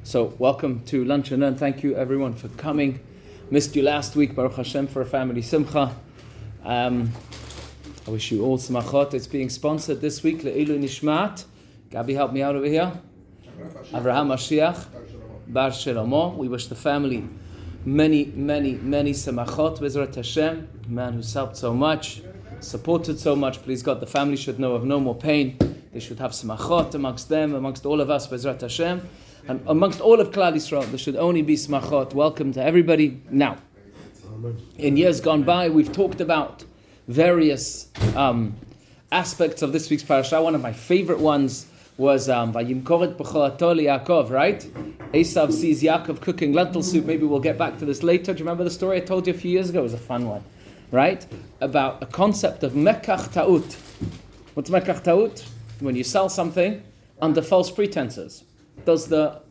So welcome to Lunch and Learn. Thank you everyone for coming. Missed you last week, Baruch Hashem, for a family simcha. I wish you all smachot. It's being sponsored this week, Le'ilu Nishmat. Gabi, help me out over here. Avraham Mashiach, Bar Shlomo. We wish the family many samachot, Bezrat Hashem. Man who's helped so much, supported so much. Please God, the family should know of no more pain. They should have samachot amongst them, amongst all of us, Bezrat Hashem. And amongst all of Klal Yisrael, there should only be smachot. Welcome to everybody. Now, in years gone by, we've talked about various aspects of this week's parasha. One of my favorite ones was Vayimkoret b'cholato Yaakov, right? Esav sees Yaakov cooking lentil soup. Maybe we'll get back to this later. Do you remember the story I told you a few years ago? It was a fun one, right? About a concept of mekach ta'ut. What's mekach ta'ut? When you sell something under false pretenses. Does the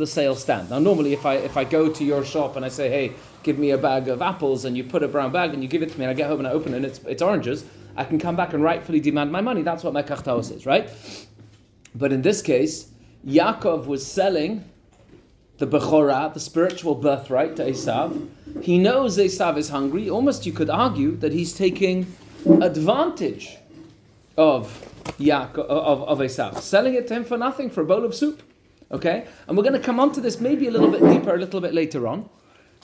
sale stand? Now, normally, if I go to your shop and I say, "Hey, give me a bag of apples," and you put a brown bag and you give it to me, and I get home and I open it and it's oranges, I can come back and rightfully demand my money. That's what mekach ta'ut is, right? But in this case, Yaakov was selling the bechorah, the spiritual birthright, to Esav. He knows Esav is hungry. Almost, you could argue that he's taking advantage of Esav, selling it to him for nothing, for a bowl of soup. Okay? And we're going to come on to this maybe a little bit deeper, a little bit later on.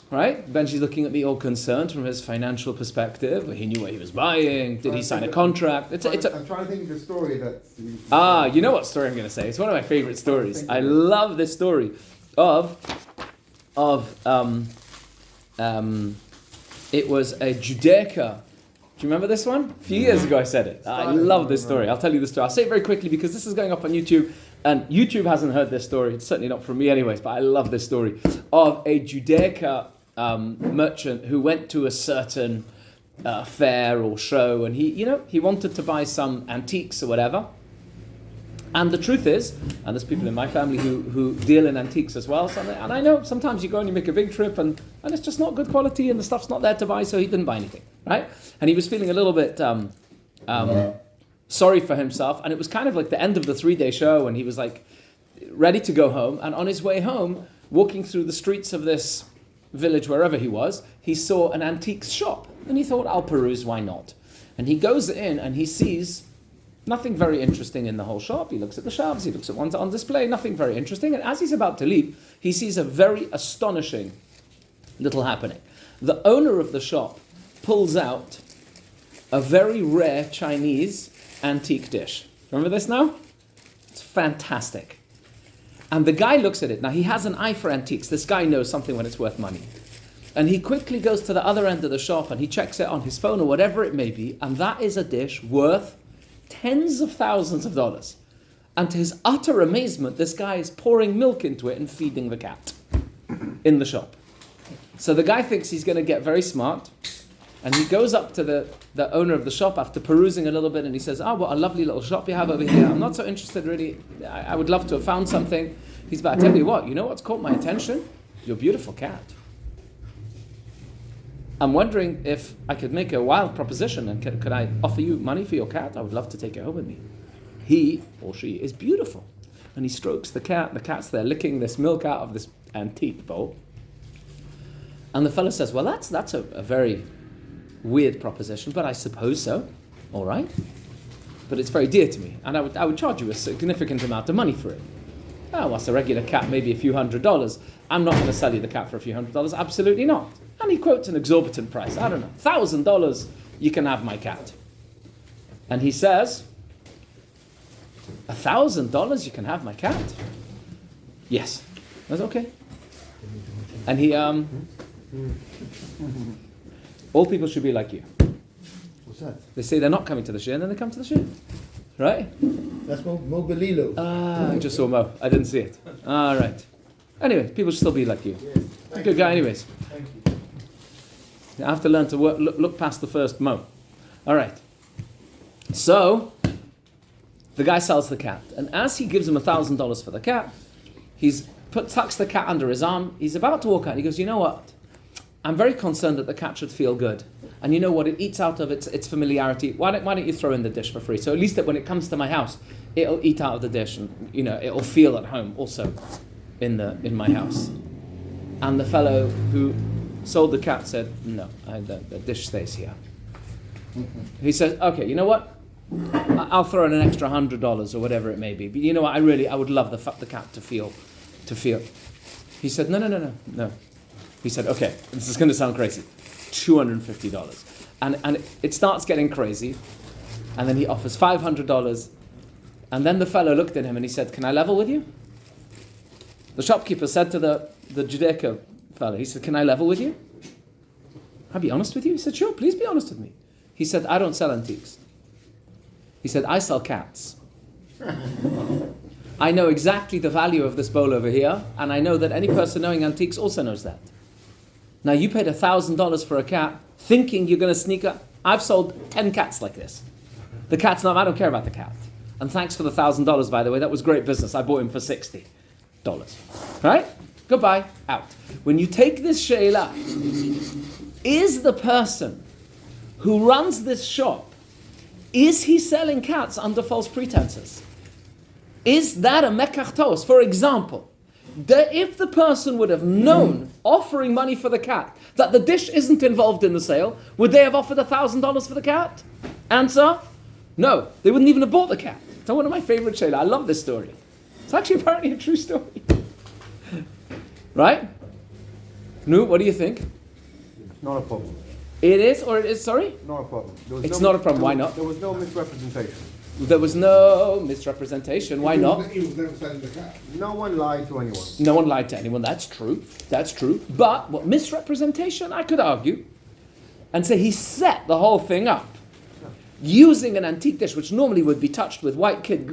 Right? Benji's looking at me all concerned from his financial perspective. He knew what he was buying. Did he sign a contract? I'm trying to think of the story that... you know what story I'm going to say. It's one of my favorite stories. I love this story of it was a Judaica. Do you remember this one? A few years ago I said it. I love this story. I'll tell you the story. I'll say it very quickly because this is going up on YouTube. And YouTube hasn't heard this story. It's certainly not from me anyways, but I love this story of a Judaica merchant who went to a certain fair or show, and he wanted to buy some antiques or whatever. And the truth is, and there's people in my family who deal in antiques as well, and I know sometimes you go and you make a big trip and it's just not good quality and the stuff's not there to buy, so he didn't buy anything, right? And he was feeling a little bit sorry for himself, and it was kind of like the end of the 3-day show, and he was like ready to go home, and on his way home, walking through the streets of this village, wherever he was, he saw an antiques shop, and he thought, I'll peruse, why not? And he goes in, and he sees nothing very interesting in the whole shop. He looks at the shelves, he looks at ones on display, nothing very interesting, and as he's about to leave, he sees a very astonishing little happening. The owner of the shop pulls out a very rare Chinese antique dish. Remember this now? It's fantastic. And the guy looks at it. Now, he has an eye for antiques. This guy knows something when it's worth money. And he quickly goes to the other end of the shop and he checks it on his phone or whatever it may be, and that is a dish worth tens of thousands of dollars. And to his utter amazement, this guy is pouring milk into it and feeding the cat in the shop. So the guy thinks he's going to get very smart, and he goes up to the owner of the shop after perusing a little bit, and he says, what a lovely little shop you have over here. I'm not so interested really. I would love to have found something. He's about to tell you what, what's caught my attention? Your beautiful cat. I'm wondering if I could make a wild proposition, and could I offer you money for your cat? I would love to take it home with me. He or she is beautiful. And he strokes the cat. The cat's there licking this milk out of this antique bowl. And the fellow says, well, that's a very weird proposition, but I suppose so. All right. But it's very dear to me, and I would charge you a significant amount of money for it. Oh, what's a regular cat? Maybe a few $100s. I'm not going to sell you the cat for a few $100s. Absolutely not. And he quotes an exorbitant price. I don't know, $1,000. You can have my cat. And he says, $1,000. You can have my cat. Yes, that's okay. And he all people should be like you. What's that? They say they're not coming to the shiur, and then they come to the shiur. Right? That's Mo Belilo. I just saw Mo. I didn't see it. All right. Anyway, people should still be like you. Yes. Good guy anyways. Thank you. You have to learn to look past the first Mo. All right. So, the guy sells the cat. And as he gives him $1,000 for the cat, tucks the cat under his arm. He's about to walk out. He goes, you know what? I'm very concerned that the cat should feel good. And you know what? It eats out of its familiarity. Why don't you throw in the dish for free? So at least that when it comes to my house, it'll eat out of the dish and, it'll feel at home also. in my house. And the fellow who sold the cat said, no, the dish stays here. He said, okay, you know what? I'll throw in an extra $100 or whatever it may be. But you know what? I would love the cat to feel. He said, no. He said, okay, this is going to sound crazy. $250. And it starts getting crazy. And then he offers $500. And then the fellow looked at him and he said, can I level with you? The shopkeeper said to the Judaica fellow, he said, can I level with you? Can I be honest with you? He said, sure, please be honest with me. He said, I don't sell antiques. He said, I sell cats. I know exactly the value of this bowl over here, and I know that any person knowing antiques also knows that. Now, you paid $1,000 for a cat, thinking you're going to sneak up. I've sold 10 cats like this. The cat's not, I don't care about the cat. And thanks for the $1,000, by the way. That was great business. I bought him for $60. Right? Goodbye. Out. When you take this she'elah, is the person who runs this shop, is he selling cats under false pretenses? Is that a mekach tos? For example, if the person would have known, offering money for the cat, that the dish isn't involved in the sale, would they have offered $1,000 for the cat? Answer, no. They wouldn't even have bought the cat. It's one of my favorite she'elah. I love this story. It's actually apparently a true story. Right? Nu, what do you think? Not a problem. It is, or it is, sorry? Not a problem. It's not a problem. Why not? There was no misrepresentation. There was no misrepresentation. Why not? He was never selling the cat. No one lied to anyone. No one lied to anyone. That's true. That's true. But what misrepresentation? I could argue and say he set the whole thing up using an antique dish, which normally would be touched with white kid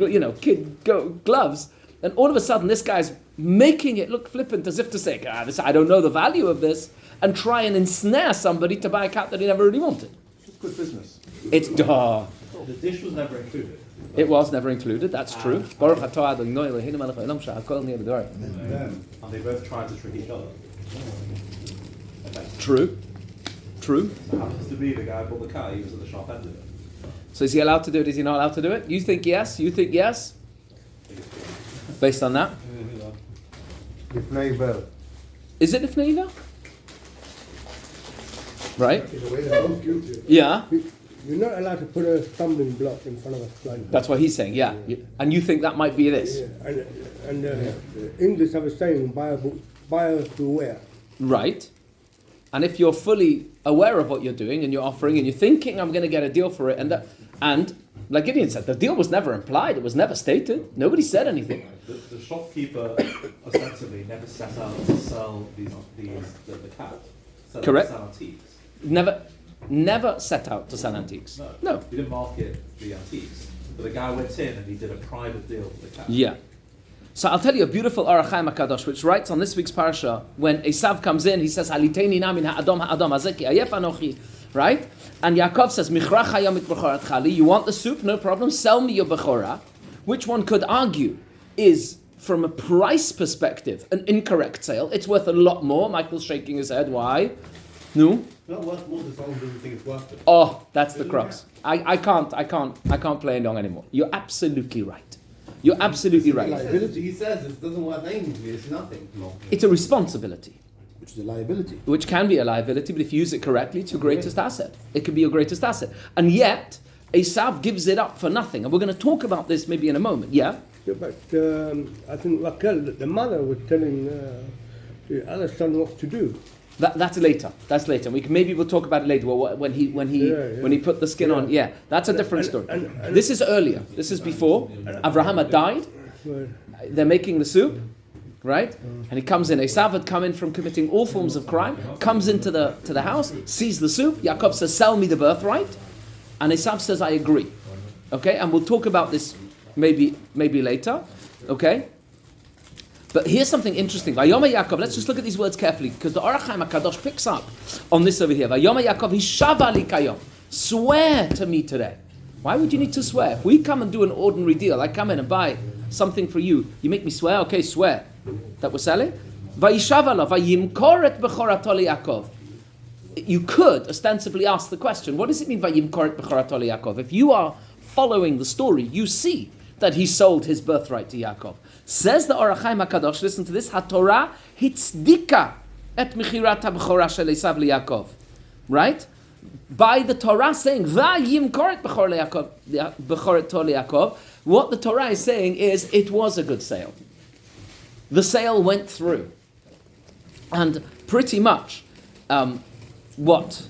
gloves, and all of a sudden this guy's making it look flippant, as if to say, I don't know the value of this, and try and ensnare somebody to buy a cat that he never really wanted. It's just good business. It's duh. The dish was never included. It was never included, that's true. And they both tried to trick each other. True. So it happens to be the guy who bought the cat, he was at the sharp end of it. So is he allowed to do it? Is he not allowed to do it? You think yes? You think yes? Based on that? Is it Ifneiva? Right? In a way, they're both guilty. Yeah. You're not allowed to put a stumbling block in front of us like that. That's what he's saying, yeah. And you think that might be this? Yeah. And English have a saying, buyer beware. Right. And if you're fully aware of what you're doing and you're offering and you're thinking, I'm going to get a deal for it, and like Gideon said, the deal was never implied, it was never stated, nobody said anything. The shopkeeper ostensibly never set out to sell the cat. Correct. To sell antiques. Never set out to sell antiques. No. He didn't market the antiques. But the guy went in and he did a private deal for the cat. Yeah. So I'll tell you a beautiful Orach Chaim HaKadosh, which writes on this week's parasha, when Esav comes in, he says, Haliteini na min ha'adam hazeki ayef anochi, right? And Yaakov says, Michrach hayam et bechorat chali, you want the soup? No problem, sell me your bechorah, which one could argue is, from a price perspective, an incorrect sale. It's worth a lot more. Michael's shaking his head. Why? No? Not worth more than someone doesn't think it's worth it. Oh, that's the crux. I can't play along anymore. You're absolutely right. You're absolutely right. He says it doesn't worth anything to me, it's nothing. It's a responsibility. Which is a liability. Which can be a liability, but if you use it correctly, it's your greatest asset. It can be your greatest asset. And yet, Esav gives it up for nothing. And we're going to talk about this maybe in a moment. Yeah? Yeah, but I think Raquel, the mother, was telling the other son what to do. That's later. That's later. Maybe we'll talk about it later. Well, when he put the skin on. Yeah, that's a different story. And this is earlier. This is before Avraham had died. They're making the soup, right? And he comes in. Esav had come in from committing all forms of crime. Comes into the house, sees the soup. Yaakov says, "Sell me the birthright," and Esav says, "I agree." Okay, and we'll talk about this maybe later. Okay. But here's something interesting. Vayoma Yaakov, let's just look at these words carefully, because the Orach Chaim HaKadosh picks up on this over here. Vayoma Yaakov, Hishava li kayom. Swear to me today. Why would you need to swear? If we come and do an ordinary deal, I come in and buy something for you, you make me swear? Okay, swear that we're selling. Vayishava lo, vayimkor et bechorato li Yaakov. You could ostensibly ask the question, what does it mean vayimkor et bechorato li Yaakov? If you are following the story, you see that he sold his birthright to Yaakov. Says the Orach Chaim HaKadosh, listen to this, HaTorah hitzdika et mechirat ha-bechorah shel Esav liYaakov. Right? By the Torah saying, Vayimkor et bechorat to liYaakov, what the Torah is saying is, it was a good sale. The sale went through. And pretty much what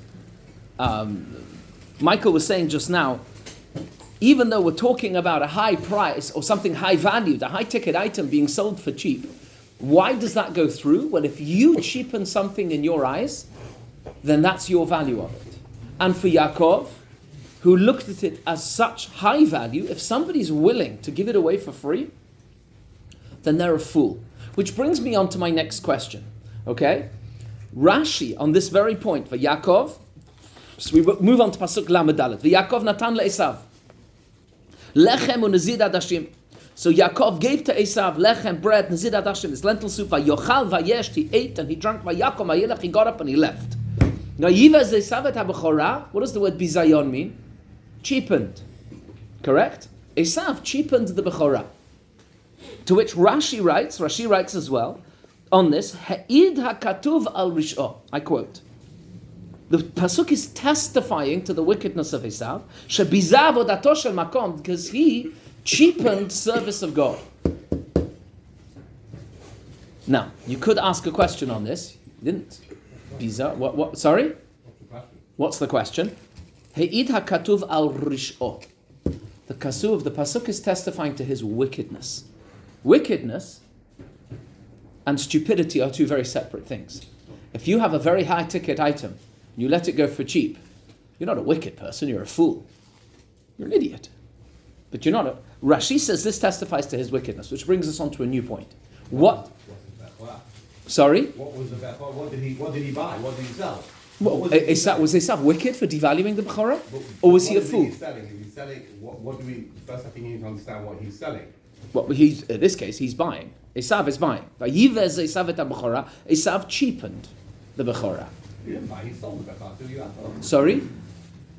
Michael was saying just now, even though we're talking about a high price or something high valued, a high ticket item being sold for cheap, why does that go through? Well, if you cheapen something in your eyes, then that's your value of it. And for Yaakov, who looked at it as such high value, if somebody's willing to give it away for free, then they're a fool. Which brings me on to my next question. Okay? Rashi, on this very point, for Yaakov, so we move on to Pasuk Lamed Dalet. Yaakov natan le'Esav lechem u'nezid adashim. So Yaakov gave to Esav lechem, bread, nezid adashim, this lentil soup. Vayochal vayesh, he ate and he drank. Vayakom vayelech, he got up and he left. Now Yivaz Esav et habechorah. What does the word bizayon mean? Cheapened. Correct? Esav cheapened the bechorah. To which Rashi writes as well on this, Ha'id hakatuv al rish'o. I quote. The pasuk is testifying to the wickedness of Esav, shebiza avodato shel makom, because he cheapened service of God. Now, you could ask a question on this. You didn't. Biza, what? Sorry? What's the question? Ha'id hakatuv al rish'o. The pasuk is testifying to his wickedness. Wickedness and stupidity are two very separate things. If you have a very high ticket item and you let it go for cheap, you're not a wicked person, you're a fool. You're an idiot. But you're not a... Rashi says this testifies to his wickedness, which brings us on to a new point. What? Sorry? What was the bechorah? What did he buy? What did he sell? Was Esav wicked for devaluing the Bechorah? Or was he a fool? He's selling. If he's selling, what do we... First I think you need to understand what he's selling. Well, in this case, he's buying. Esav is buying. Vayivez Esav et ha-bechorah. Esav cheapened the Bechorah. He didn't buy, he sold the bechorah. Sorry?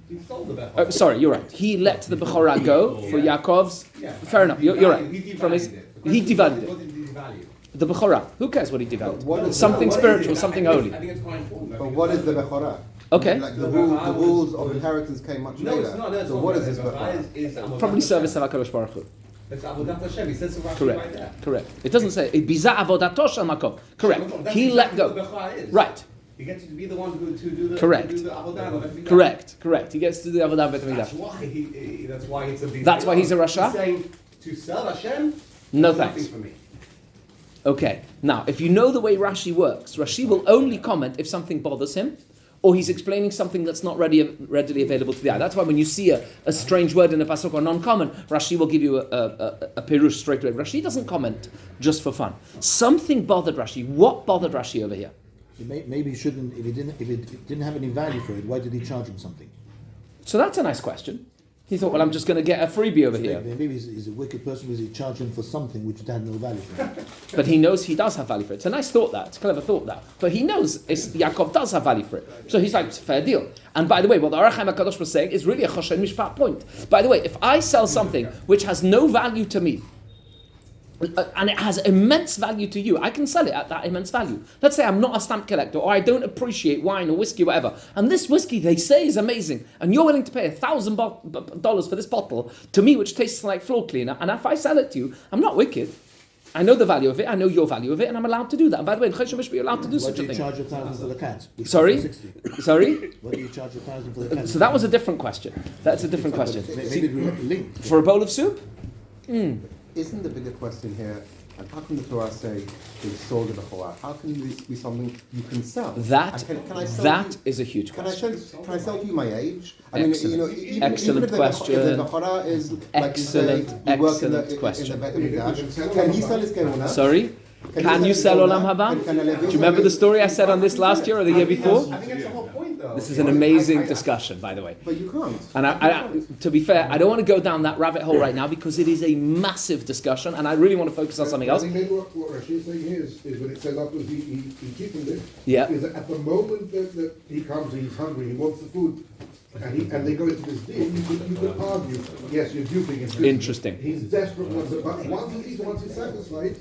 He sold the bechorah. Sorry, you're right. He let the Bechorah go for Yaakov's. Yeah. Fair enough, you're right. He From devalued it. What did he devalue? The Bechorah. Who cares what he devalued? What is Something what spiritual, is it? something I holy. think it's quite important. But what is the bechorah? Okay. Like the rules of inheritance came much No, later. it's not. No, it's So not. what is this Bechorah bechorah? is avodat Probably Hashem. service of HaKadosh Baruch Hu. It's avodat Hashem. He says right Correct. there. Correct. It doesn't say biza avodato shel makom. Correct. That's He exactly let go. what the bechorah is. Right. He gets to be the one to do the Correct. To do the avodah on everything. Correct. He gets to do the avodah bet That's mikdash. why that's why it's a big. That's why he's a Rasha? He's saying to sell Hashem. No that's thanks. nothing for me. Okay. Now, if you know the way Rashi works, Rashi will only comment if something bothers him, or he's explaining something that's not readily available to the eye. That's why when you see a strange word in a pasuk or non-common, Rashi will give you a pirush straight away. Rashi doesn't comment just for fun. Something bothered Rashi. What bothered Rashi over here? Maybe he shouldn't. If it didn't have any value for it, why did he charge him something? So that's a nice question. He thought, well, I'm just going to get a freebie over here. Maybe he's a wicked person because he charged him for something which had no value for him. But he knows he does have value for it. It's a nice thought that. It's a clever thought that. But he knows Yaakov does have value for it. So he's like, it's a fair deal. And by the way, what the Orach Chaim HaKadosh was saying is really a Choshen Mishpat point. By the way, if I sell something which has no value to me, and it has immense value to you, I can sell it at that immense value. Let's say I'm not a stamp collector, or I don't appreciate wine or whiskey, whatever, and this whiskey they say is amazing, and you're willing to pay $1,000 for this bottle to me, which tastes like floor cleaner, and if I sell it to you, I'm not wicked. I know the value of it, I know your value of it, and I'm allowed to do that. And by the way, in Choshen Mishpat, you're allowed to do such a Why do you thing. charge $1,000 for the cat? Sorry? Why do you charge $1,000 for the cat? So that was a different question. That's a different question. Maybe linked. For a bowl of soup? Isn't the bigger question here, and how can the Torah say they sold the bechorah? How can this be something you can sell? That Can is a huge Can question. I sell to you my age? Excellent. Even Excellent if the question. Bechorah is like Excellent you say, you work in the question. Bet HaMikdash, can he sell his kehuna? Sorry? Can you sell Olam Haba? Do you remember the story I said on this last year or the year before? I think that's the whole point, though. This is an amazing discussion, by the way. But you can't. And to be fair, I don't want to go down that rabbit hole right now because it is a massive discussion, and I really want to focus on something else. I think maybe what Rashi is saying here is when it says afterwards he cheapened it, Yeah. is that at the moment that he comes, he's hungry, he wants the food, and they go into this deal, you could argue, yes, you're duping him. Interesting. He's desperate, but once he's satisfied,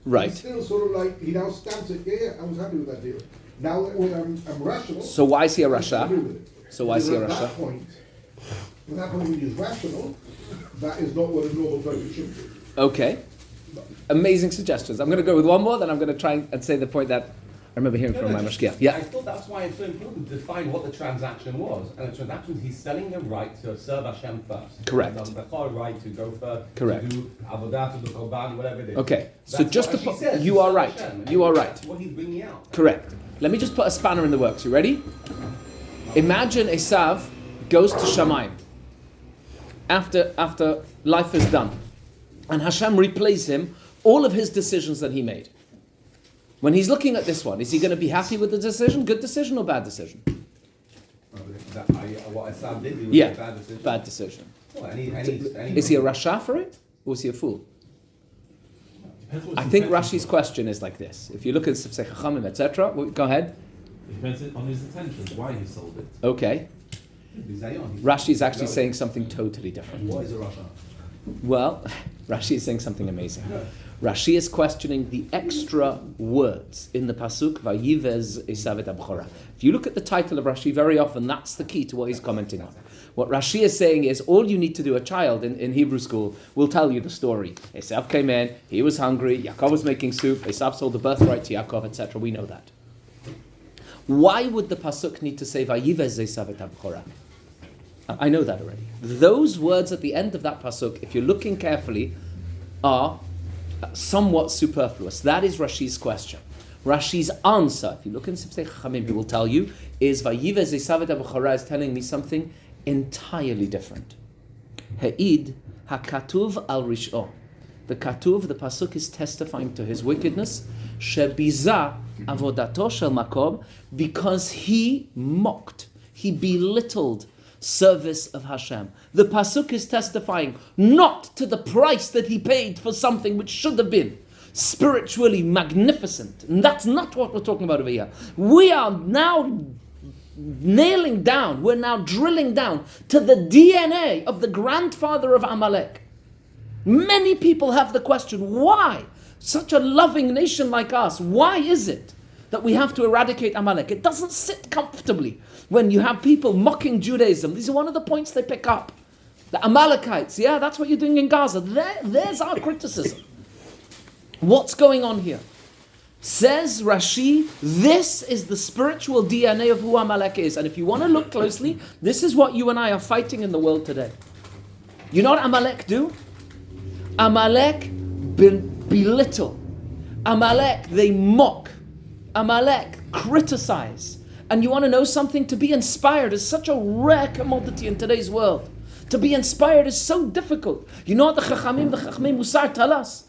Right. he's still sort of like, he now stamps it, yeah, I was happy with that deal. Now when I'm rational, So why is he a I agree Rasha? with it. So why is he a Because Rasha? At that point when he's rational, that is not what a normal person should do. Okay. Amazing suggestions. I'm going to go with one more, then I'm going to try and say the point that I remember hearing from my mashgiach. I Yeah. thought that's why it's so important to define what the transaction was. And the transaction, he's selling the right to serve Hashem first. Correct. The right to go first, Correct. to do avodat, to do korban, whatever it is. Okay. So That's just what to Rashi says, you to are serve right. Hashem. You are right. That's what he's bringing out. Correct. Let me just put a spanner in the works. You ready? Imagine Esav goes to Shamayim after life is done, and Hashem replays him all of his decisions that he made. When he's looking at this one, is he going to be happy with the decision? Good decision or bad decision? What Esav did, he was Yeah, a bad decision. bad decision. Well, Is he a Rasha for it, or is he a fool? Depends what I his think intentions Rashi's are. question is like this. If you look at Sifsei Chachamim, etc., go ahead. It depends on his intentions, why he sold it. Okay. Rashi is actually saying something totally different. What is a Rasha? Well, Rashi is saying something amazing. Rashi is questioning the extra words in the pasuk Vayivez Esav et Abchora. If you look at the title of Rashi, very often that's the key to what he's commenting on. What Rashi is saying is all you need to do. A child in Hebrew school will tell you the story. Esav came in, he was hungry, Yaakov was making soup, Esav sold the birthright to Yaakov, etc. We know that. Why would the pasuk need to say Vayivez Esav et Abchora? I know that already. Those words at the end of that pasuk, if you're looking carefully, are somewhat superfluous. That is Rashi's question. Rashi's answer, if you look in Sifsei Chachamim, he will tell you, is Vayivez Esav et Abchora is telling me something entirely different. Ha'id hakatuv al rish'o. The katuv, the pasuk, is testifying to his wickedness. Shebiza avodato shel makom, because he mocked, he belittled service of Hashem. The pasuk is testifying not to the price that he paid for something which should have been spiritually magnificent. And that's not what we're talking about over here. We are now nailing down, we're now drilling down to the DNA of the grandfather of Amalek. Many people have the question, why? Such a loving nation like us, why is it that we have to eradicate Amalek? It doesn't sit comfortably when you have people mocking Judaism. These are one of the points they pick up. The Amalekites, yeah, that's what you're doing in Gaza. There's our criticism. What's going on here? Says Rashi, this is the spiritual DNA of who Amalek is. And if you want to look closely, this is what you and I are fighting in the world today. You know what Amalek do? Amalek belittle. Amalek, they mock. Amalek criticize. And you want to know something? To be inspired is such a rare commodity in today's world. To be inspired is so difficult. You know what the Chachamim Musar tell us?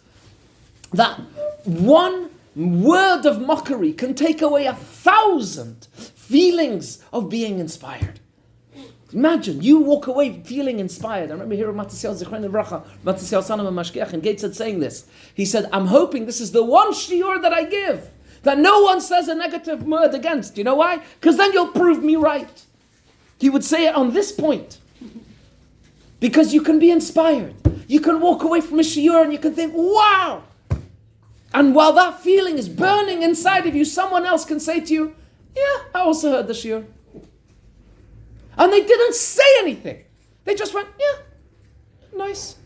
That one word of mockery can take away 1,000 feelings of being inspired. Imagine, you walk away feeling inspired. I remember hearing Matisyahu Zichron Livracha, Matisyahu Sanam Mashgiach, and Gates saying this. He said, I'm hoping this is the one shiur that I give that no one says a negative word against. You know why? Because then you'll prove me right. He would say it on this point. Because you can be inspired. You can walk away from a shiur and you can think, wow! And while that feeling is burning inside of you, someone else can say to you, yeah, I also heard the shiur. And they didn't say anything. They just went, yeah, nice.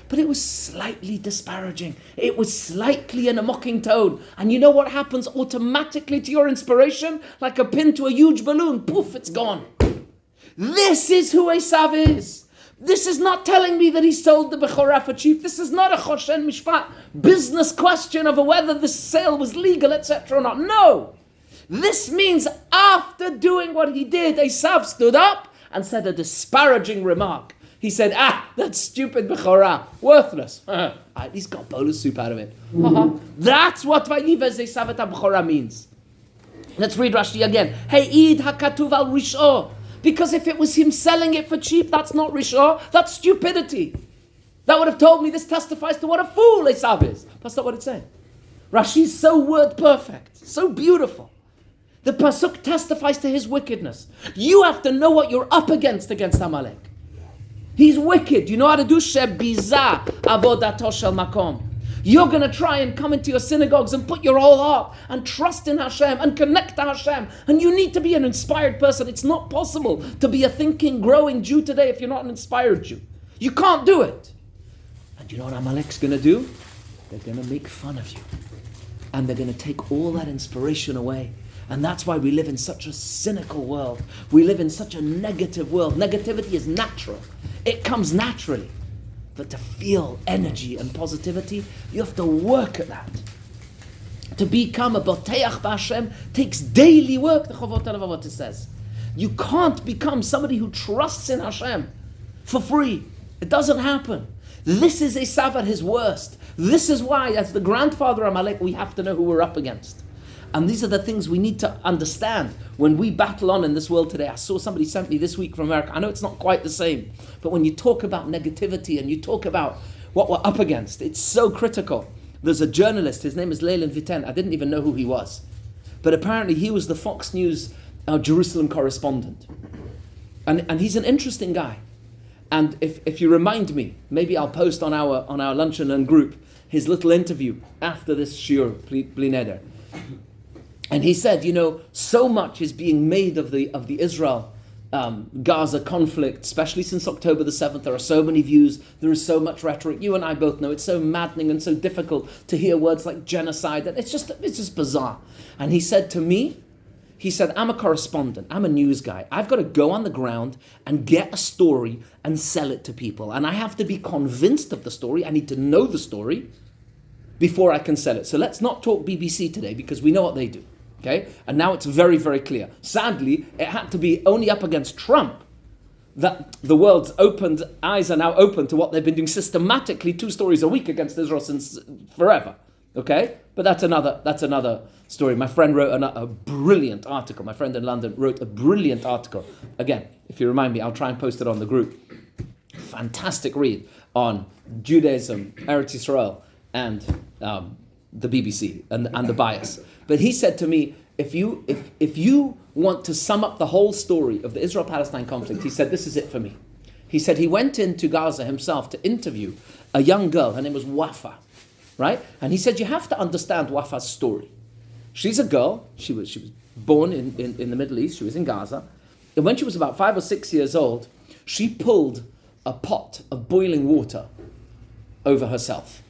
But it was slightly disparaging. It was slightly in a mocking tone. And you know what happens automatically to your inspiration? Like a pin to a huge balloon. Poof, it's gone. This is who Esav is. This is not telling me that he sold the Bechorah for cheap. This is not a Choshen Mishpat business question of whether the sale was legal, etc. or not. No. This means after doing what he did, Esav stood up and said a disparaging remark. He said, that stupid Bechorah, worthless. At least got bowl of soup out of it. That's what Vayivez Esav et Bechorah means. Let's read Rashi again. He'id hakatuv al risho. Because if it was him selling it for cheap, that's not risho, that's stupidity. That would have told me this testifies to what a fool Esav is. That's not what it's saying. Rashi's so word perfect, so beautiful. The pasuk testifies to his wickedness. You have to know what you're up against Amalek. He's wicked. You know how to do shebiza avodat shel makom. You're going to try and come into your synagogues and put your whole heart and trust in Hashem and connect to Hashem. And you need to be an inspired person. It's not possible to be a thinking, growing Jew today if you're not an inspired Jew. You can't do it. And you know what Amalek's going to do? They're going to make fun of you. And they're going to take all that inspiration away. And that's why we live in such a cynical world. We live in such a negative world. Negativity is natural. It comes naturally. But to feel energy and positivity, you have to work at that. To become a boteach b'Hashem takes daily work, the Chovot HaLevavot says. You can't become somebody who trusts in Hashem for free. It doesn't happen. This is Esav at his worst. This is why, as the grandfather Amalek, we have to know who we're up against. And these are the things we need to understand when we battle on in this world today. I saw somebody sent me this week from America. I know it's not quite the same, but when you talk about negativity and you talk about what we're up against, it's so critical. There's a journalist, his name is Leilin Viten. I didn't even know who he was. But apparently he was the Fox News Jerusalem correspondent. And he's an interesting guy. And if you remind me, maybe I'll post on our Lunch and Learn group his little interview after this shiur, Bli Neder. And he said, so much is being made of the Israel Gaza conflict, especially since October the 7th. There are so many views. There is so much rhetoric. You and I both know it's so maddening and so difficult to hear words like genocide. That it's just bizarre. And he said to me, I'm a correspondent. I'm a news guy. I've got to go on the ground and get a story and sell it to people. And I have to be convinced of the story. I need to know the story before I can sell it. So let's not talk BBC today because we know what they do. Okay? And now it's very, very clear. Sadly, it had to be only up against Trump that the world's eyes are now open to what they've been doing systematically, 2 stories a week against Israel since forever. Okay? But that's another story. My friend wrote a brilliant article. My friend in London wrote a brilliant article. Again, if you remind me, I'll try and post it on the group. Fantastic read on Judaism, Eretz Yisrael, and the BBC and the bias. But he said to me, if you want to sum up the whole story of the Israel-Palestine conflict, he said, this is it for me. He said he went into Gaza himself to interview a young girl. Her name was Wafa, right? And he said, you have to understand Wafa's story. She's a girl. She was born in the Middle East. She was in Gaza. And when she was about 5 or 6 years old, she pulled a pot of boiling water over herself.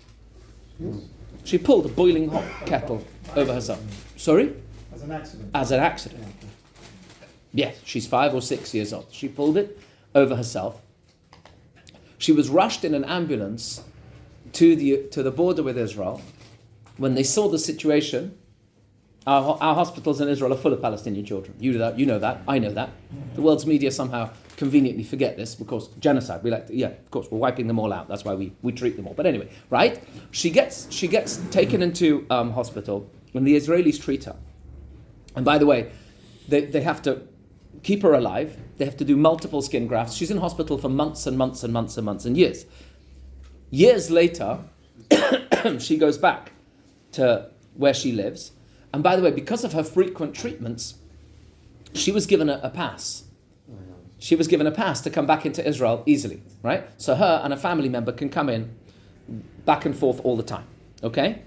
She pulled a boiling hot kettle over herself. Sorry? As an accident. As an accident. Yes, she's 5 or 6 years old. She pulled it over herself. She was rushed in an ambulance to the border with Israel. When they saw the situation, our hospitals in Israel are full of Palestinian children. You know that, I know that. The world's media somehow conveniently forget this because genocide, of course, we're wiping them all out. That's why we treat them all. But anyway, right? She gets taken into hospital when the Israelis treat her. And by the way, they have to keep her alive. They have to do multiple skin grafts. She's in hospital for months and months and months and months and years. Years later, she goes back to where she lives. And by the way, because of her frequent treatments, she was given a pass. She was given a pass to come back into Israel easily, right? So her and a family member can come in back and forth all the time, okay?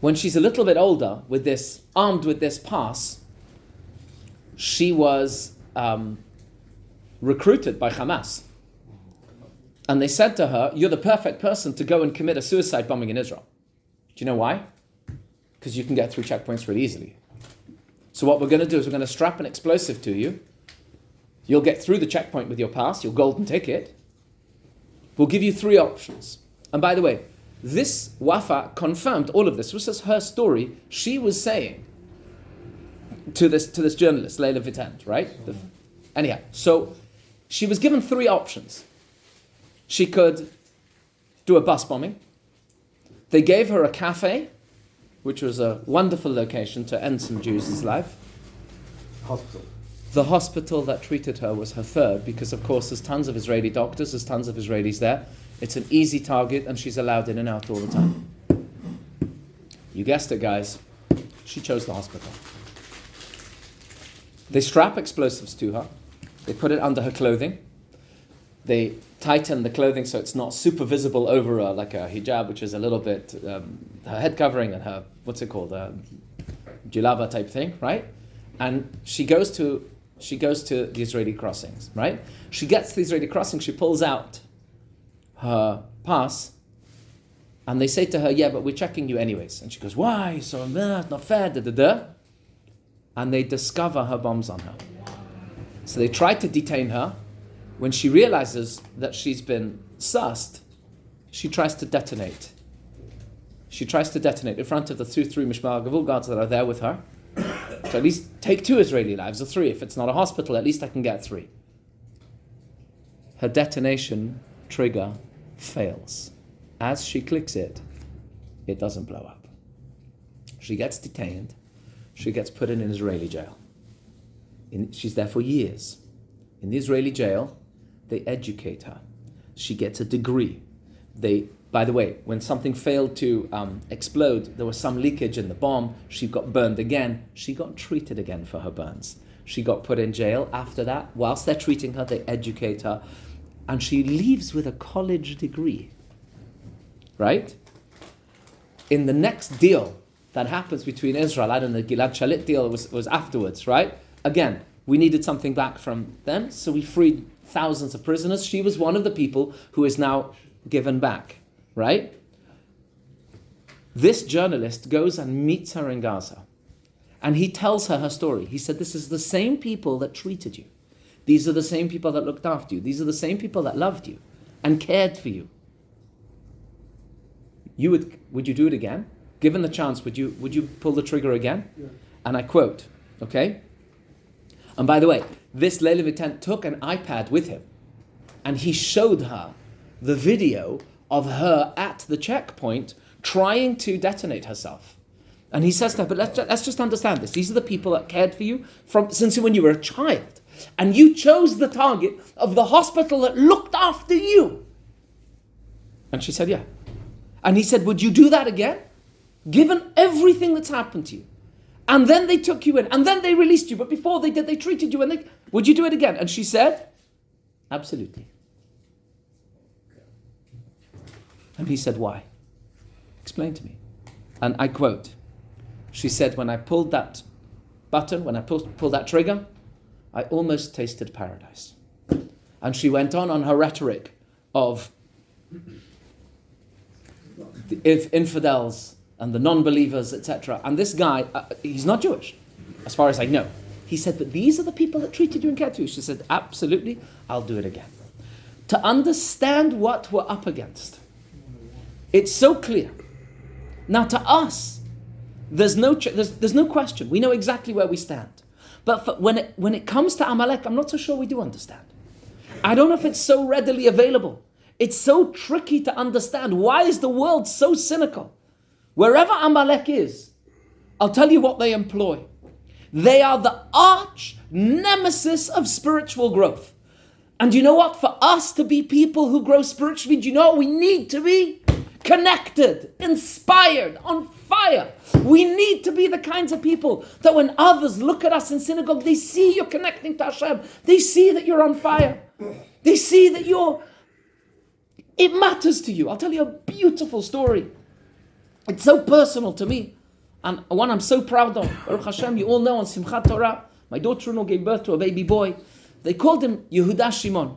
When she's a little bit older, armed with this pass, she was recruited by Hamas. And they said to her, you're the perfect person to go and commit a suicide bombing in Israel. Do you know why? Because you can get through checkpoints really easily. So what we're going to do is we're going to strap an explosive to you. You'll get through the checkpoint with your pass, your golden ticket. We'll give you 3 options. And by the way, this Wafa confirmed all of this. This was her story. She was saying to this journalist, Leila Vitant, right? Anyhow, so She was given 3 options. She could do a bus bombing. They gave her a cafe, which was a wonderful location to end some Jews' life. Hospital. The hospital that treated her was her third, because of course there's tons of Israeli doctors, there's tons of Israelis there. It's an easy target and she's allowed in and out all the time. You guessed it, guys. She chose the hospital. They strap explosives to her. They put it under her clothing. They tighten the clothing so it's not super visible over like a hijab, which is a little bit her head covering and her, what's it called, jilaba type thing, right? And she goes to the Israeli crossings, right? She gets to the Israeli crossing, she pulls out her pass, and they say to her, yeah, but we're checking you anyways. And she goes, why? So not fair, da-da-da. And they discover her bombs on her. So they try to detain her. When she realizes that she's been sussed, she tries to detonate. She tries to detonate in front of the 2-3 Mishmar Gavul guards that are there with her. So at least take 2 Israeli lives, or 3. If it's not a hospital, at least I can get 3. Her detonation trigger fails. As she clicks it, it doesn't blow up. She gets detained. She gets put in an Israeli jail. She's there for years. In the Israeli jail, they educate her. She gets a degree. By the way, when something failed to explode, there was some leakage in the bomb. She got burned again. She got treated again for her burns. She got put in jail after that. Whilst they're treating her, they educate her. And she leaves with a college degree. Right? In the next deal that happens between Israel and the Gilad Shalit deal was afterwards, right? Again, we needed something back from them, so we freed thousands of prisoners. She was one of the people who is now given back, right? This journalist goes and meets her in Gaza, and he tells her story. He said, this is the same people that treated you. These are the same people that looked after you. These are the same people that loved you and cared for you. Would you do it again? Given the chance, would you pull the trigger again? Yeah. And I quote, okay? And by the way, this Leila Vitent took an iPad with him, and he showed her the video of her at the checkpoint trying to detonate herself. And he says to her, but let's just understand this. These are the people that cared for you since when you were a child. And you chose the target of the hospital that looked after you. And she said, yeah. And he said, would you do that again? Given everything that's happened to you. And then they took you in, and then they released you. But before they did, they treated you, and would you do it again? And she said, absolutely. And he said, why? Explain to me. And I quote, she said, when I pulled that button, when I pulled that trigger, I almost tasted paradise. And she went on her rhetoric of the infidels and the non-believers, etc. And this guy, he's not Jewish, as far as I know. He said, but these are the people that treated you and cared for you. She said, absolutely, I'll do it again. To understand what we're up against. It's so clear. Now to us, there's no question. We know exactly where we stand. But when it comes to Amalek, I'm not so sure we do understand. I don't know if it's so readily available. It's so tricky to understand. Why is the world so cynical? Wherever Amalek is, I'll tell you what they employ. They are the arch nemesis of spiritual growth. And you know what? For us to be people who grow spiritually, do you know what we need to be? Connected, inspired, on fire. We need to be the kinds of people that when others look at us in synagogue, they see you're connecting to Hashem. They see that you're on fire. They see that it matters to you. I'll tell you a beautiful story. It's so personal to me, and one I'm so proud of. Baruch Hashem, you all know on Simchat Torah, my daughter-in-law gave birth to a baby boy. They called him Yehuda Shimon.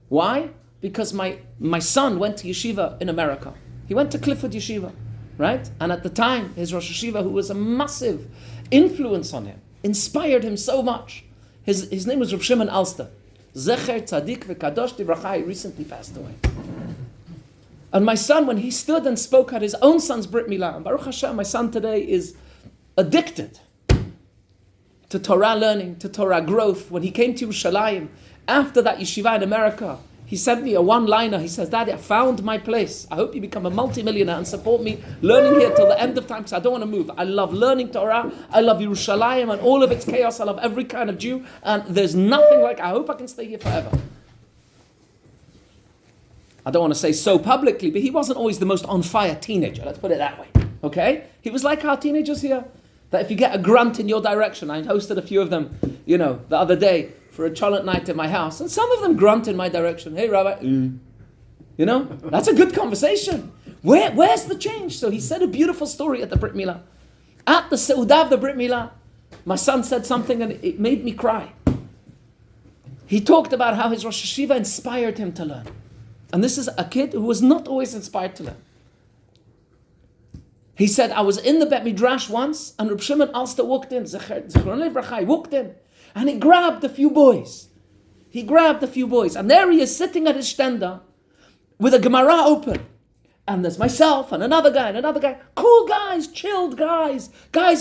Why? Because my son went to yeshiva in America. He went to Clifford Yeshiva, right? And at the time, his Rosh Yeshiva, who was a massive influence on him, inspired him so much. His name was Rav Shimon Alster. Zecher Tzadik V'Kadosh Livracha. He recently passed away. And my son, when he stood and spoke at his own son's Brit Milah, and Baruch Hashem, my son today is addicted to Torah learning, to Torah growth. When he came to Yerushalayim, after that yeshiva in America, he sent me a one-liner. He says, Daddy, I found my place. I hope you become a multi-millionaire and support me learning here till the end of time because I don't want to move. I love learning Torah. I love Yerushalayim and all of its chaos. I love every kind of Jew. And there's nothing like, I hope I can stay here forever. I don't want to say so publicly, but he wasn't always the most on-fire teenager. Let's put it that way. Okay? He was like our teenagers here. That if you get a grunt in your direction, I hosted a few of them, the other day, for a cholent night in my house, and some of them grunt in my direction. Hey, Rabbi, that's a good conversation. Where's the change? So he said a beautiful story at the Brit Milah. At the Seudah of the Brit Milah, my son said something and it made me cry. He talked about how his Rosh Hashiva inspired him to learn. And this is a kid who was not always inspired to learn. He said, I was in the Bet Midrash once, and Reb Shimon Alster walked in, Zichron Levrachai, walked in, and he grabbed a few boys. And there he is sitting at his stender with a Gemara open. And there's myself and another guy. Cool guys, chilled guys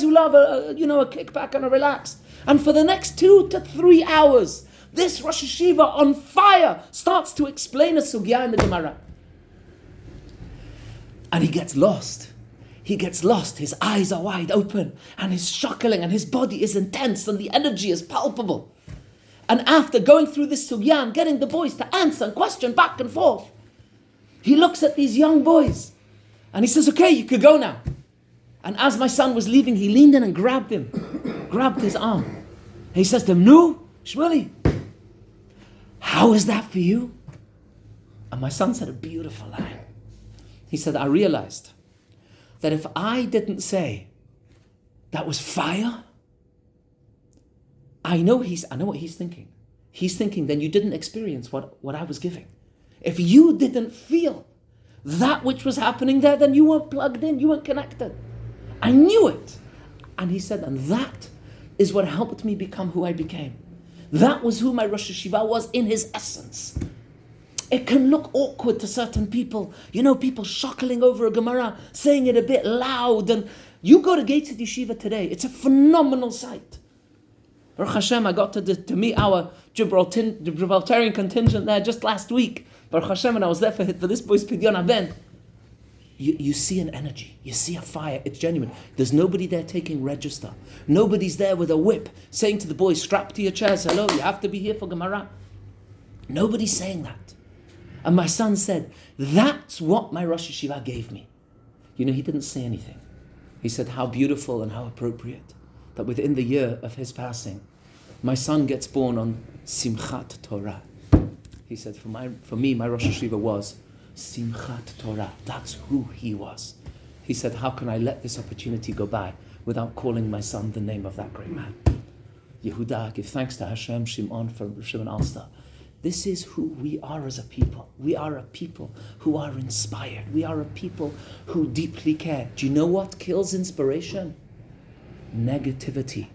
who love a kickback and a relax. And for the next 2 to 3 hours, this Rosh Hashiva on fire starts to explain a sugya in the Gemara. And he gets lost. His eyes are wide open, and he's shuckling, and his body is intense, and the energy is palpable. And after going through this sugya and getting the boys to answer and question back and forth, he looks at these young boys, and he says, okay, you could go now. And as my son was leaving, he leaned in and grabbed his arm. And he says to him, Nu, Shmuley, how is that for you? And my son said a beautiful line. He said, I realized that if I didn't say that was fire, I know what he's thinking. He's thinking, then you didn't experience what I was giving. If you didn't feel that which was happening there, then you weren't plugged in, you weren't connected. I knew it. And he said, and that is what helped me become who I became. That was who my Rosh Hashiva was in his essence. It can look awkward to certain people. People shuckling over a Gemara, saying it a bit loud. And you go to Gates at Yeshiva today, it's a phenomenal sight. Baruch Hashem, I got to meet our Gibraltarian contingent there just last week. Baruch Hashem, and I was there for this boy's Pidyon Aben. You see an energy, you see a fire, it's genuine. There's nobody there taking register. Nobody's there with a whip saying to the boys, strap to your chairs, hello, you have to be here for Gemara. Nobody's saying that. And my son said, that's what my Rosh Hashiva gave me. He didn't say anything. He said, how beautiful and how appropriate that within the year of his passing, my son gets born on Simchat Torah. He said, for me, my Rosh Hashiva was Simchat Torah. That's who he was. He said, how can I let this opportunity go by without calling my son the name of that great man? Yehuda, give thanks to Hashem, Shimon, for Shimon Alster. This is who we are as a people. We are a people who are inspired. We are a people who deeply care. Do you know what kills inspiration? Negativity,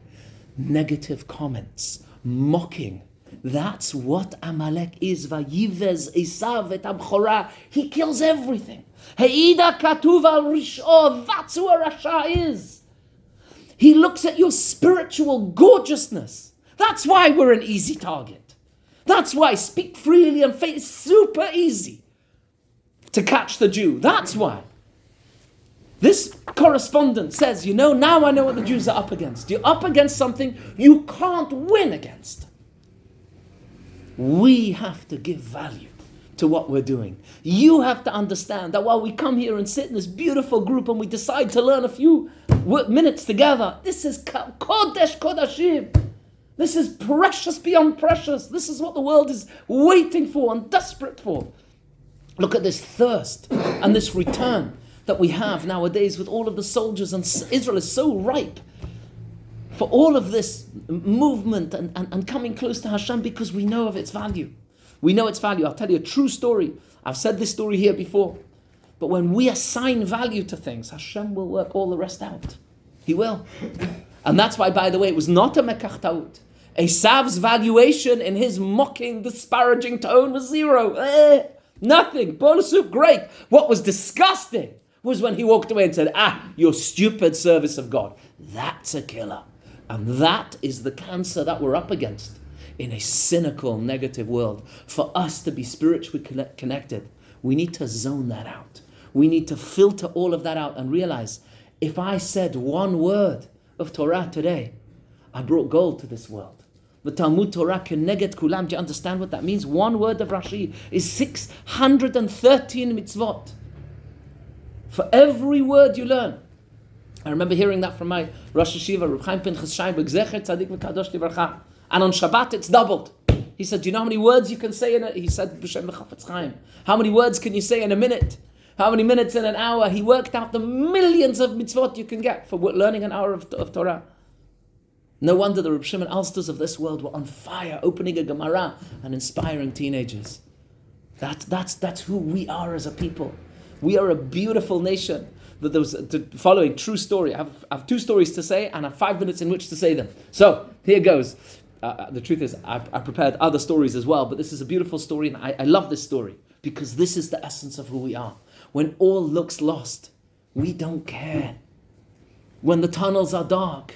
negative comments, mocking. That's what Amalek is. Vayivez Esav et Abchora. He kills everything. Heida katuv al risho. That's who a Rasha is. He looks at your spiritual gorgeousness. That's why we're an easy target. That's why speak freely and faith is super easy to catch the Jew. That's why. This correspondent says, now I know what the Jews are up against. You're up against something you can't win against. We have to give value to what we're doing. You have to understand that while we come here and sit in this beautiful group and we decide to learn a few minutes together, this is Kodesh Kodashim. This is precious beyond precious. This is what the world is waiting for and desperate for. Look at this thirst and this return that we have nowadays with all of the soldiers, and Israel is so ripe for all of this movement and coming close to Hashem because we know of its value. We know its value. I'll tell you a true story. I've said this story here before. But when we assign value to things, Hashem will work all the rest out. He will. And that's why, by the way, it was not a mekach ta'ut. Esav's valuation in his mocking, disparaging tone was zero. Nothing. Bowl of soup, great. What was disgusting was when he walked away and said, your stupid service of God. That's a killer. And that is the cancer that we're up against in a cynical, negative world. For us to be spiritually connected, we need to zone that out. We need to filter all of that out and realize, if I said one word of Torah today, I brought gold to this world. The Talmud Torah keneged kulam. Do you understand what that means? One word of Rashi is 613 mitzvot. For every word you learn. I remember hearing that from my Rosh Hashiva, Reb Chaim Pinchas Scheinberg, Zecher Tzadik V'Kadosh Livracha. And on Shabbat it's doubled. He said, do you know how many words you can say in it? He said, B'Shem B'Chafetz Chaim. How many words can you say in a minute? How many minutes in an hour? He worked out the millions of mitzvot you can get for learning an hour of Torah. No wonder the Reb Shimon Alsters of this world were on fire, opening a Gemara and inspiring teenagers. That's who we are as a people. We are a beautiful nation. There was the following true story. I have 2 stories to say, and I have 5 minutes in which to say them. So here goes. The truth is, I prepared other stories as well, but this is a beautiful story, and I love this story because this is the essence of who we are. When all looks lost, we don't care. When the tunnels are dark,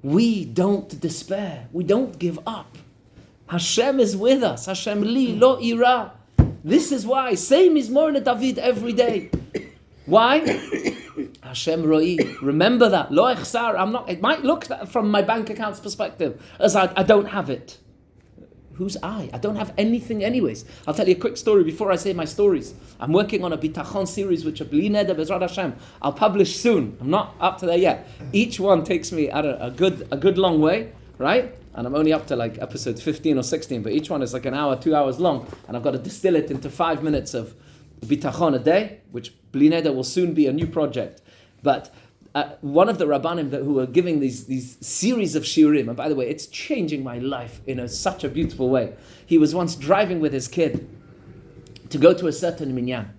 we don't despair. We don't give up. Hashem is with us. Hashem li lo ira. This is why. Say Mizmor David every day. Why? Hashem roi. Remember that. Lo echsar. It might look from my bank account's perspective as I don't have it. Who's I? I don't have anything anyways. I'll tell you a quick story before I say my stories. I'm working on a bitachon series which bli neder b'ezrat Hashem. I'll publish soon. I'm not up to there yet. Each one takes me at a good long way, right? And I'm only up to like episode 15 or 16, but each one is like an hour, 2 hours long, and I've got to distill it into 5 minutes of bitachon a day, which bli neder will soon be a new project. But one of the Rabbanim who are giving these series of shiurim, and by the way, it's changing my life in such a beautiful way. He was once driving with his kid to go to a certain minyan.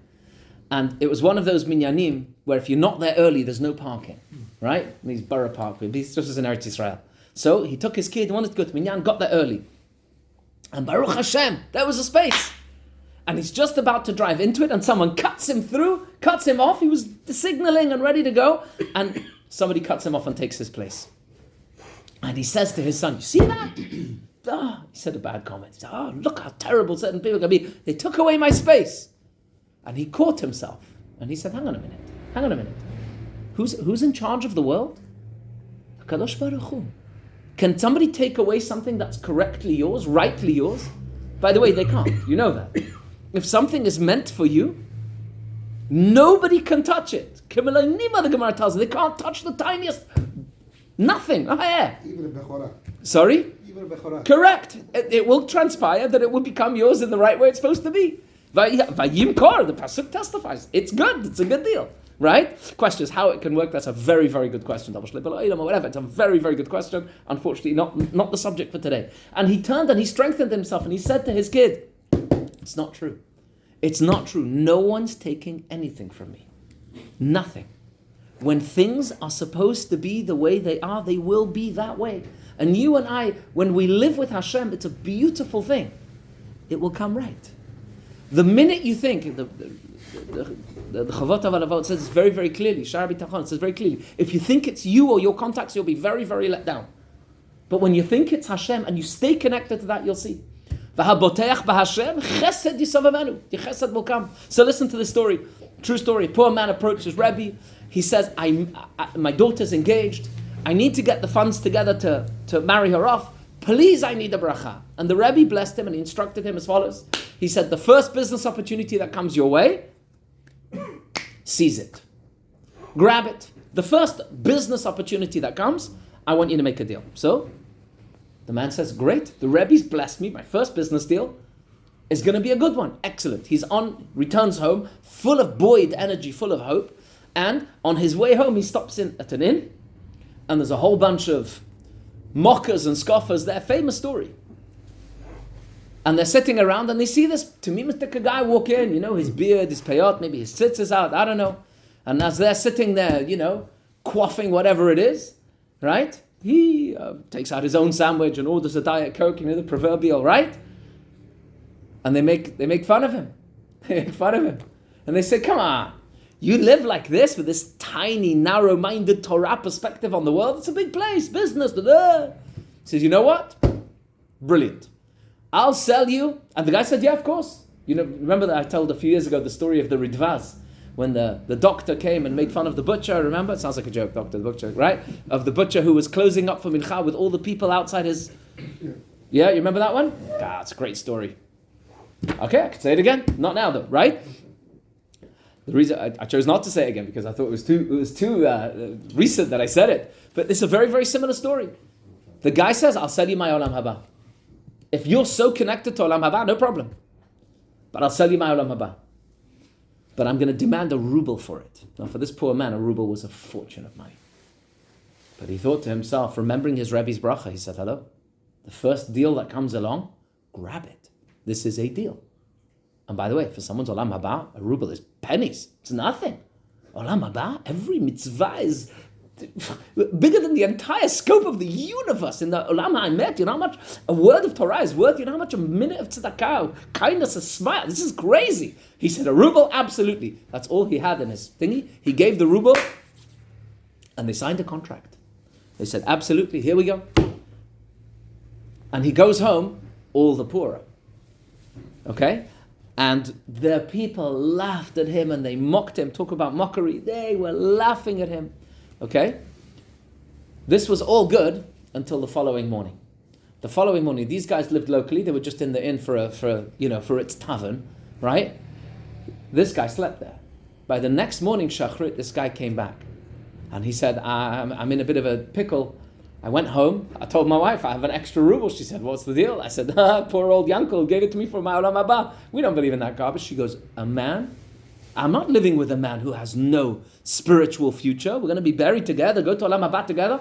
And it was one of those minyanim where if you're not there early, there's no parking, right? And these borough park, this was in Eretz Yisrael. So he took his kid, wanted to go to minyan, got there early. And Baruch Hashem, there was a space. And he's just about to drive into it, and someone cuts him off. He was signaling and ready to go, and somebody cuts him off and takes his place. And he says to his son, you see that? He said a bad comment. He said, look how terrible certain people can be. They took away my space. And he caught himself. And he said, hang on a minute. Who's in charge of the world? HaKadosh Baruch Hu. Can somebody take away something that's correctly yours, rightly yours? By the way, they can't. You know that. If something is meant for you, nobody can touch it. The Gemara tells us they can't touch the tiniest, nothing. Even a bechorah. Sorry? Even a bechorah. Correct. It will transpire that it will become yours in the right way it's supposed to be. Vayimkor, the pasuk testifies. It's good. It's a good deal. Right? Question is how it can work. That's a very, very good question. Whatever. It's a very, very good question. Unfortunately, not the subject for today. And he turned and he strengthened himself and he said to his kid, it's not true. It's not true. No one's taking anything from me. Nothing. When things are supposed to be the way they are, they will be that way. And you and I, when we live with Hashem, it's a beautiful thing. It will come right. The minute you think, the Chavot Avalavot says very, very clearly, Shar B'Tachon says very clearly, if you think it's you or your contacts, you'll be very, very let down. But when you think it's Hashem and you stay connected to that, you'll see. V'haboteach b'Hashem, chesed yisavavenu. The chesed will come. So listen to this story. True story. A poor man approaches Rebbe. He says, my daughter's engaged. I need to get the funds together to marry her off. Please, I need a bracha. And the Rebbe blessed him and he instructed him as follows. He said, the first business opportunity that comes your way, seize it. Grab it. The first business opportunity that comes, I want you to make a deal. So, the man says, great, the Rebbe's blessed me, my first business deal is going to be a good one. Excellent. Returns home, full of buoyed energy, full of hope. And on his way home, he stops in at an inn, and there's a whole bunch of mockers and scoffers there. Famous story. And they're sitting around and they see this Tamim guy walk in, his beard, his payot, maybe his tzitz is out, I don't know. And as they're sitting there, quaffing whatever it is, right? He takes out his own sandwich and orders a Diet Coke, the proverbial, right? And they make fun of him. They make fun of him. And they say, come on, You live like this with this tiny, narrow-minded Torah perspective on the world. It's a big place, business. He says, you know what? Brilliant. I'll sell you. And the guy said, yeah, of course. Remember that I told a few years ago the story of the Ridvaz, when the doctor came and made fun of the butcher, remember? It sounds like a joke, doctor, the butcher, right? Of the butcher who was closing up for Mincha with all the people outside his... Yeah, you remember that one? It's a great story. Okay, I can say it again. Not now though, right? The reason I chose not to say it again because I thought it was too recent that I said it. But it's a very, very similar story. The guy says, I'll sell you my Olam Haba. If you're so connected to Olam Haba, no problem. But I'll sell you my Olam Haba. But I'm going to demand a ruble for it. Now, for this poor man, a ruble was a fortune of money. But he thought to himself, remembering his Rebbe's bracha, he said, hello, the first deal that comes along, grab it. This is a deal. And by the way, for someone's Olam Haba, a ruble is pennies. It's nothing. Olam Haba, every mitzvah is bigger than the entire scope of the universe. In the Olam HaEmet, you know how much a word of Torah is worth? You know how much a minute of tzedakah, kindness, a smile? This is crazy. He said, a ruble? Absolutely. That's all he had in his thingy. He gave the ruble, and they signed a contract. They said, absolutely, here we go. And he goes home, all the poorer. Okay? And the people laughed at him and they mocked him. Talk about mockery. They were laughing at him. Okay? This was all good until the following morning. The following morning, these guys lived locally. They were just in the inn for its tavern, right? This guy slept there. By the next morning, Shachrit, this guy came back. And he said, I'm in a bit of a pickle. I went home. I told my wife, I have an extra ruble. She said, what's the deal? I said, poor old Yankel gave it to me for my Olam Haba. We don't believe in that garbage. She goes, a man? I'm not living with a man who has no spiritual future. We're going to be buried together, go to Olam Haba together.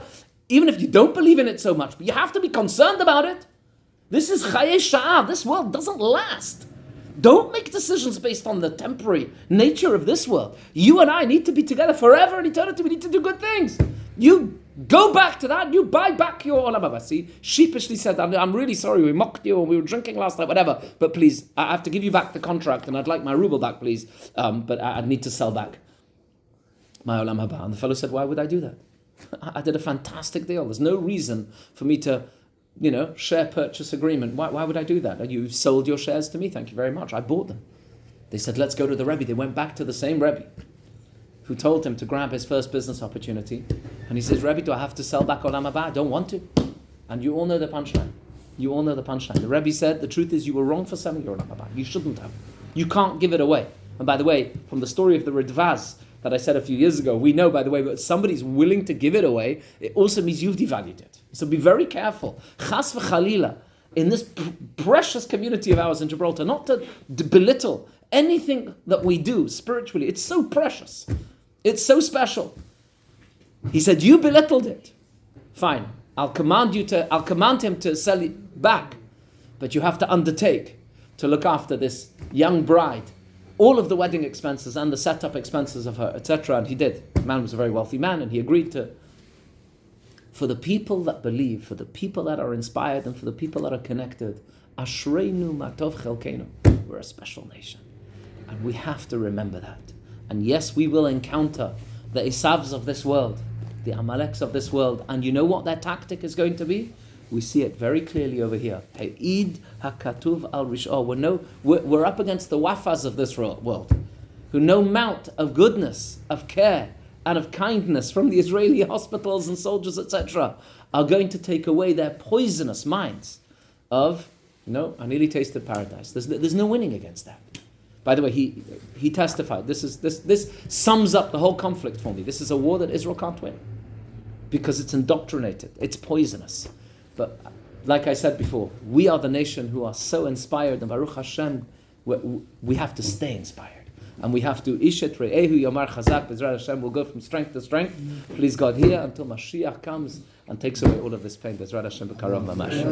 Even if you don't believe in it so much, but you have to be concerned about it. This is Chaye Sha'ah. This world doesn't last. Don't make decisions based on the temporary nature of this world. You and I need to be together forever in eternity. We need to do good things. You go back to that. You buy back your Olam Haba. See, sheepishly said, I'm really sorry. We mocked you and we were drinking last night, whatever. But please, I have to give you back the contract and I'd like my ruble back, please. But I need to sell back my Olam Haba. And the fellow said, why would I do that? I did a fantastic deal. There's no reason for me to, share purchase agreement. Why would I do that? You sold your shares to me. Thank you very much. I bought them. They said, let's go to the Rebbe. They went back to the same Rebbe who told him to grab his first business opportunity. And he says, Rebbe, do I have to sell back Olam Haba? I don't want to. And you all know the punchline. The Rebbe said, the truth is you were wrong for selling your Olam Haba. You shouldn't have. You can't give it away. And by the way, from the story of the Ridvaz that I said a few years ago, we know, by the way, that somebody's willing to give it away, it also means you've devalued it. So be very careful. Chas v'chalila, in this precious community of ours in Gibraltar, not to belittle anything that we do spiritually. It's so precious. It's so special. He said, you belittled it. Fine. I'll command him to sell it back. But you have to undertake to look after this young bride, all of the wedding expenses and the setup expenses of her, etc. And he did. The man was a very wealthy man and he agreed to. For the people that believe, for the people that are inspired and for the people that are connected, Ashreinu matov chelkeinu. We're a special nation. And we have to remember that. And yes, we will encounter the Esavs of this world, the Amaleks of this world. And you know what their tactic is going to be? We see it very clearly over here. Eid hakatuv al rish'ah. We're up against the wafas of this world, who no amount of goodness, of care, and of kindness from the Israeli hospitals and soldiers, etc., are going to take away their poisonous minds of, I nearly tasted paradise. There's no winning against that. By the way, he testified. This sums up the whole conflict for me. This is a war that Israel can't win because it's indoctrinated. It's poisonous. But like I said before, we are the nation who are so inspired, and Baruch Hashem, we have to stay inspired. And we have to, Ishet Re'ehu Yomar Chazak, B'ezrat Hashem, will go from strength to strength. Please God, here until Mashiach comes and takes away all of this pain. B'ezrat Hashem, B'karav Mamash.